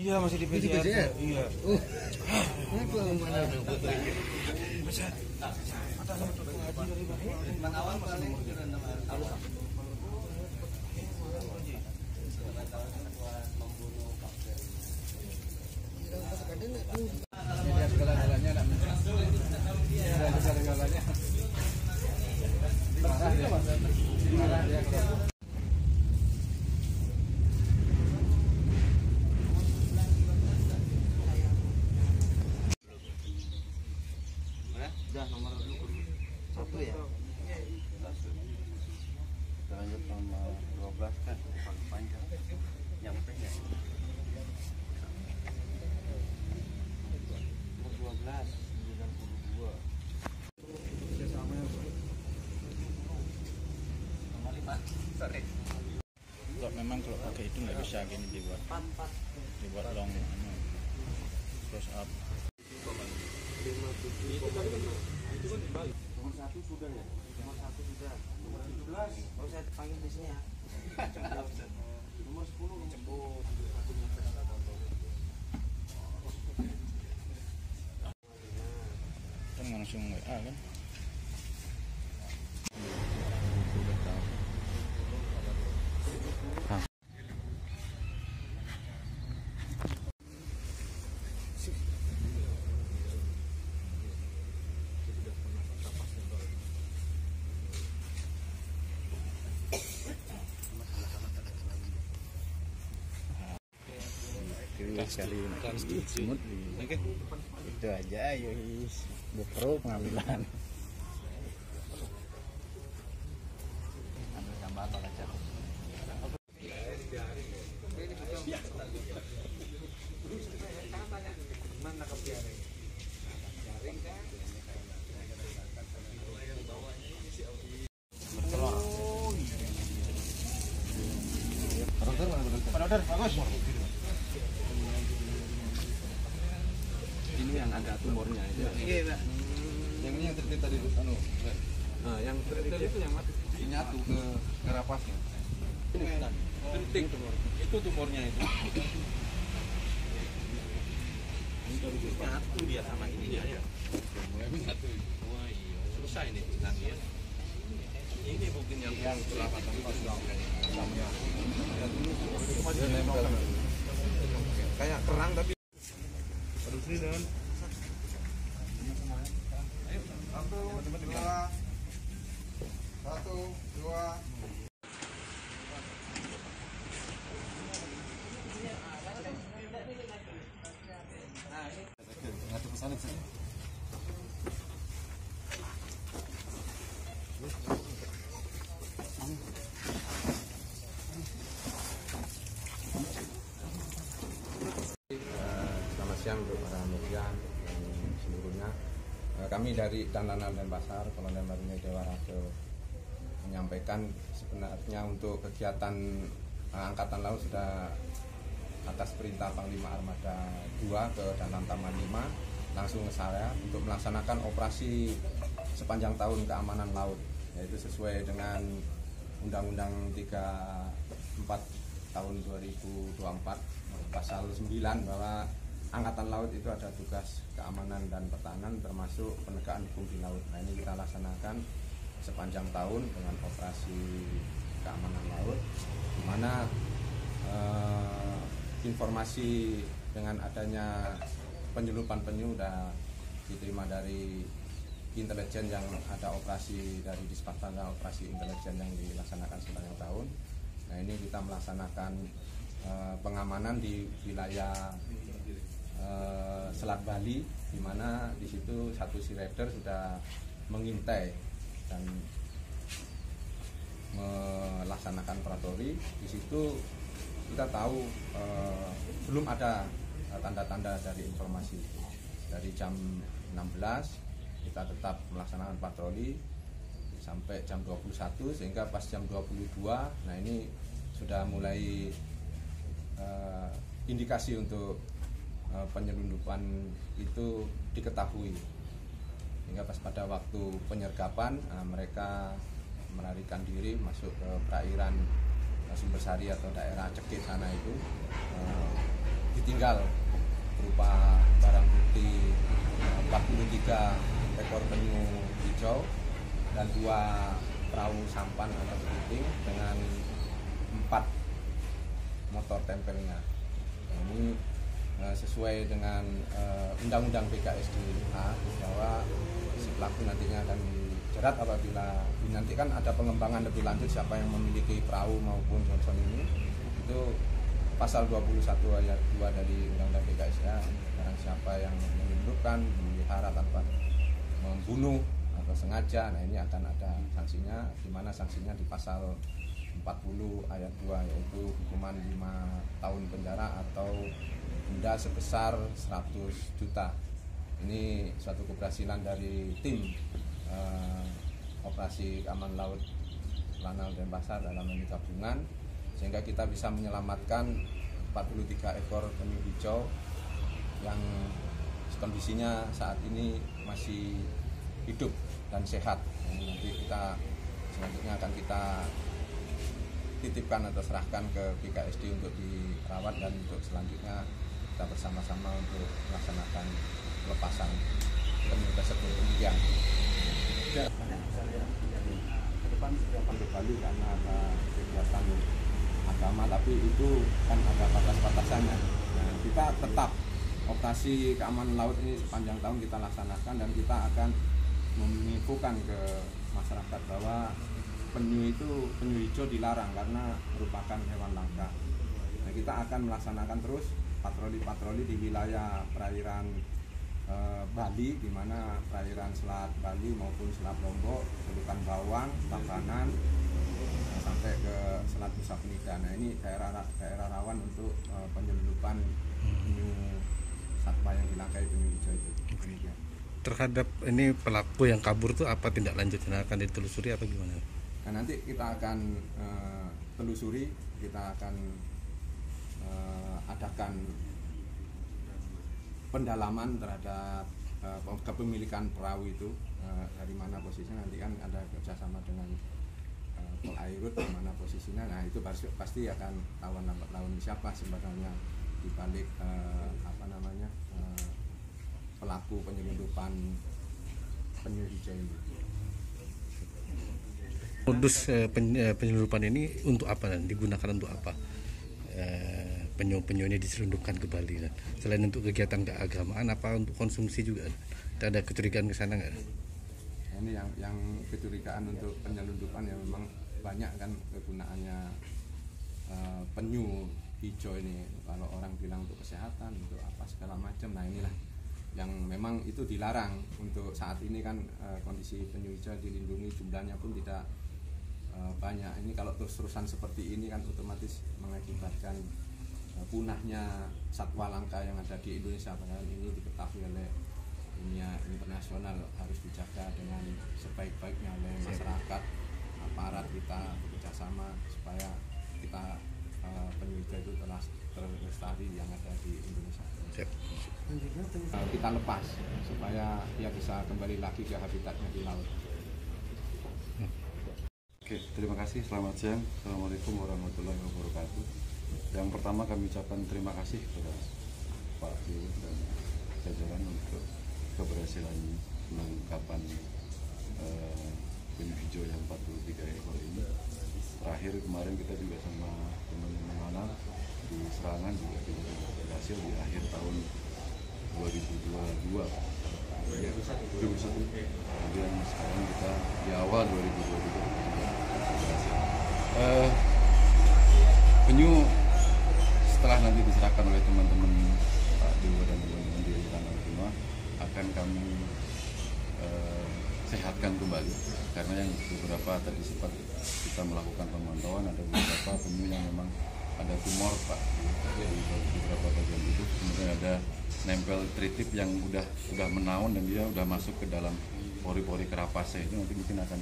Iya, masih di PJR. Iya. Apa mana ada foto ini? Bang awal paling segala-galanya segala-galanya. Marah dia. udah nomor 1 ya. Kita lanjut nomor 12 kan paling panjang. Nyampe ya. Nomor 12 92. Nomor 5. Sorry. Kalau memang kalau pakai itu nggak bisa gini dibuat long close up. Nomor 1 sudah ya? Nomor 1 sudah. Nomor 17. Oh, saya panggil di sini ya. Nomor 10 jemput. Kan langsung WA kan. Sekali semut itu aja yus bukro pengambilan ambil gambar aja mana kebiarin jaring kan Order bagus. ini yang ada tumornya itu. Iya, Pak. Yang ini yang tertib tadi anu. Nah, yang tertib itu yang mati. Nyatu ke rapasnya. Ini bukan. Tertib tumor. Itu tumornya itu. Nyatu dia sama ini dia ya. Mulai satu. Wah, iya. Selesai nih nanti ya. Ini mungkin yang perapatan namanya. Kayak kerang tapi aduh sini dan ayo 1 2 ngatur pesanan sih. Selamat siang untuk para media seluruhnya. Kami dari Danlanal Denpasar, Kolonel Marinir Dewa Rajo menyampaikan sebenarnya untuk kegiatan Angkatan Laut sudah atas perintah Panglima Armada 2 ke Danlanal Taman 5 langsung ke saya untuk melaksanakan operasi sepanjang tahun keamanan laut, yaitu sesuai dengan Undang-Undang 34 tahun 2024 pasal 9 bahwa Angkatan Laut itu ada tugas keamanan dan pertahanan termasuk penegakan hukum di laut. Nah, ini kita laksanakan sepanjang tahun dengan operasi keamanan laut, di mana informasi dengan adanya penyelundupan penyu sudah diterima dari intelijen yang ada operasi dari Dispatana operasi intelijen yang dilaksanakan sepanjang tahun. Nah, ini kita melaksanakan pengamanan di wilayah Selat Bali, di mana di situ satu sea rider sudah mengintai dan melaksanakan patroli. Di situ kita tahu belum ada tanda-tanda dari informasi. Dari jam 16 kita tetap melaksanakan patroli sampai jam 21, sehingga pas jam 22, nah ini sudah mulai indikasi untuk penyelundupan itu diketahui, hingga pas pada waktu penyergapan mereka melarikan diri masuk ke perairan Sumbersari atau daerah Cekit sana itu. ditinggal berupa barang bukti 43 ekor penyu hijau dan 2 perahu sampan atau kepiting dengan 4 motor tempelnya. Ini sesuai dengan Undang-Undang PKSDA bahwa si pelaku nantinya akan dijerat apabila nanti kan ada pengembangan lebih lanjut siapa yang memiliki perahu maupun Johnson ini, itu pasal 21 ayat 2 dari Undang-Undang PKSDA, barang siapa yang menyelundupkan, memelihara tanpa membunuh atau sengaja, nah ini akan ada sanksinya, di mana sanksinya di pasal 40 ayat 2 yaitu hukuman 5 tahun penjara atau denda sebesar 100 juta. Ini suatu keberhasilan dari tim operasi keamanan laut Lanal Denpasar dalam ini gabungan, sehingga kita bisa menyelamatkan 43 ekor penyu hijau yang kondisinya saat ini masih hidup dan sehat. Nanti kita selanjutnya akan kita titipkan atau serahkan ke BKSD untuk dirawat, dan untuk selanjutnya kita bersama-sama untuk melaksanakan pelepasan penyu tersebut. Demikian. Ke depan ke Bali karena ada kegiatan agama, tapi itu kan ada batas-batasannya. Nah, kita tetap operasi keamanan laut ini sepanjang tahun kita laksanakan, dan kita akan menginfokan ke masyarakat bahwa penyu hijau dilarang karena merupakan hewan langka. Nah, kita akan melaksanakan terus patroli-patroli di wilayah perairan Bali, di mana perairan Selat Bali maupun Selat Lombok, Celukan Bawang, Tabanan, sampai ke Selat Nusa Penida. Nah, ini daerah rawan untuk penyelundupan penyu satwa yang dilangkai penyu hijau itu. Demikian. Terhadap ini pelaku yang kabur itu apa tindak lanjutnya, akan ditelusuri atau gimana? Nah, nanti kita akan telusuri, kita akan adakan pendalaman terhadap kepemilikan perahu itu, dari mana posisinya. Nanti kan ada kerjasama dengan Polairut di mana posisinya. Nah, itu pasti akan lawan siapa sebenarnya di balik pelaku penyelundupan penyu hijau ini. Modus penyelundupan ini untuk apa dan digunakan untuk apa? Penyu-penyu ini diselundupkan ke Bali kan? Selain untuk kegiatan keagamaan, apa untuk konsumsi juga? Ada kecurigaan ke sana nggak? Ini yang kecurigaan untuk penyelundupan yang memang banyak kan kegunaannya penyu hijau ini. Kalau orang bilang untuk kesehatan, untuk apa segala macam. Nah, inilah yang memang itu dilarang untuk saat ini kan. Kondisi penyu hijau dilindungi, jumlahnya pun tidak banyak. Ini kalau terus-terusan seperti ini kan otomatis mengakibatkan punahnya satwa langka yang ada di Indonesia. Padahal ini diketahui oleh dunia internasional, harus dijaga dengan sebaik-baiknya oleh masyarakat, aparat kita bekerjasama supaya kita penyu hijau itu telah terlestari yang ada di Indonesia. Kita lepas supaya dia bisa kembali lagi ke habitatnya di laut. Oke, terima kasih. Selamat siang. Assalamualaikum warahmatullahi wabarakatuh. Yang pertama kami ucapkan terima kasih kepada Pak Dirut dan jajaran untuk keberhasilan penangkapan penyu hijau yang 43 ekor ini. Terakhir kemarin kita juga sama teman-teman Lanal di Serangan juga berhasil di akhir tahun 2022. Ya, 2021. Kemudian sekarang kita di awal 2022 penyu setelah nanti diserahkan oleh teman-teman Pak Dewa dan teman-teman di Lanal semua akan kami sehatkan kembali, karena yang beberapa tadi sempat kita melakukan pemantauan, ada beberapa penyu yang memang ada tumor Pak di beberapa bagian itu, kemudian ada nempel tritip yang udah menaun dan dia udah masuk ke dalam pori-pori kerapasnya. Itu nanti mungkin akan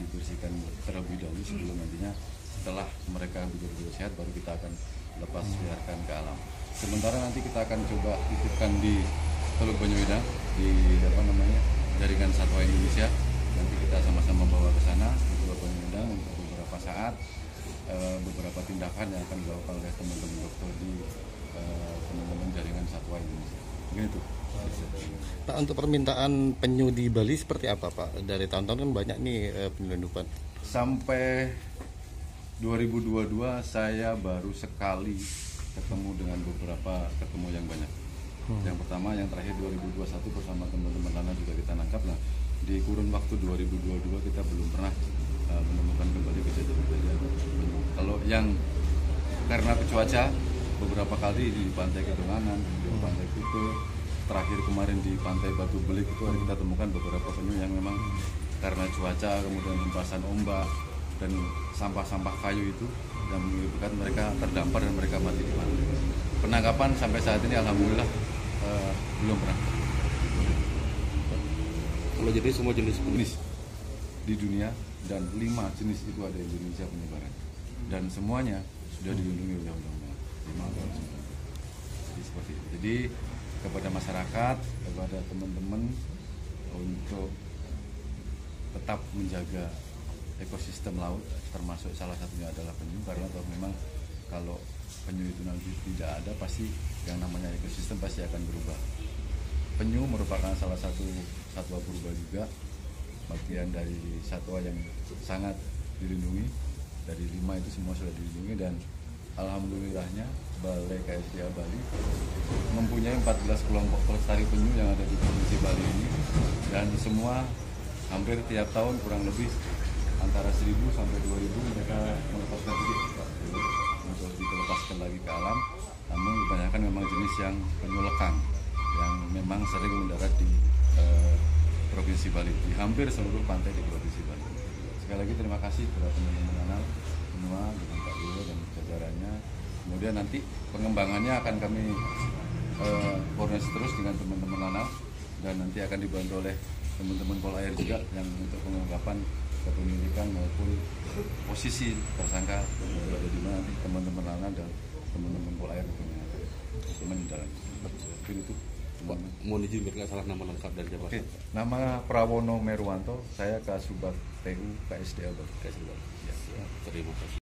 dibersihkan terlebih dahulu sebelum nantinya setelah mereka betul-betul sehat baru kita akan lepas biarkan ke alam. Sementara nanti kita akan coba titipkan di Teluk Banyuidang di Jaringan Satwa Indonesia. Nanti kita sama-sama bawa ke sana di Teluk Banyuidang untuk beberapa saat, beberapa tindakan yang akan dilakukan oleh teman-teman dokter di teman-teman jaringan satwa Indonesia. Mungkin itu. Pak, untuk permintaan penyu di Bali seperti apa Pak? Dari tahun-tahun kan banyak nih penyelundupan. Sampai 2022 saya baru sekali ketemu dengan beberapa ketemu yang banyak. Yang pertama, yang terakhir 2021 bersama teman-teman Lana juga kita nangkap. Nah, di kurun waktu 2022 kita belum pernah menemukan kembali kejadian-kejadian penyu. Kalau yang karena cuaca, beberapa kali di pantai Kedonganan, di pantai Kute, terakhir kemarin di pantai Batu Belik itu kita temukan beberapa penyu yang memang karena cuaca, kemudian hempasan ombak dan sampah-sampah kayu itu dan menyebabkan mereka terdampar dan mereka mati di pantai. Penangkapan sampai saat ini alhamdulillah belum pernah. Kalau jadi semua jenis Jenis di dunia dan 5 jenis itu ada di Indonesia penyebaran dan semuanya sudah dilindungi oleh undang-undang 5 atau 9. Jadi seperti itu. Jadi kepada masyarakat, kepada teman-teman untuk tetap menjaga ekosistem laut, termasuk salah satunya adalah penyu, karena toh memang kalau penyu itu nanti tidak ada, pasti yang namanya ekosistem pasti akan berubah. Penyu merupakan salah satu satwa purba juga, bagian dari satwa yang sangat dilindungi. Dari 5 itu semua sudah dilindungi dan alhamdulillahnya Balai KSDA Bali mempunyai 14 kelompok pelestari penyu yang ada di Provinsi Bali ini, dan semua hampir tiap tahun kurang lebih antara 1.000 sampai 2.000 mereka melepaskan diri untuk dilepaskan lagi ke alam. Namun kebanyakan memang jenis yang penyu lekang yang memang sering mendarat di Provinsi Bali, di hampir seluruh pantai di Provinsi Bali. Sekali lagi terima kasih kepada teman-teman Lanal semua dengan Pak Dewo dan jajarannya. Kemudian nanti pengembangannya akan kami koordinasi terus dengan teman-teman Lanal dan nanti akan dibantu oleh teman-teman Polair juga yang untuk pengungkapan kepemilikan maupun posisi tersangka berada di mana, nanti teman-teman Lanal dan teman-teman Polair punya mendalam. Itu. Mohon izin biar nggak salah nama lengkap dan jabatan. Oke, nama Prawono Merwanto, saya Kasubag PU KSDA Bali. Terima kasih.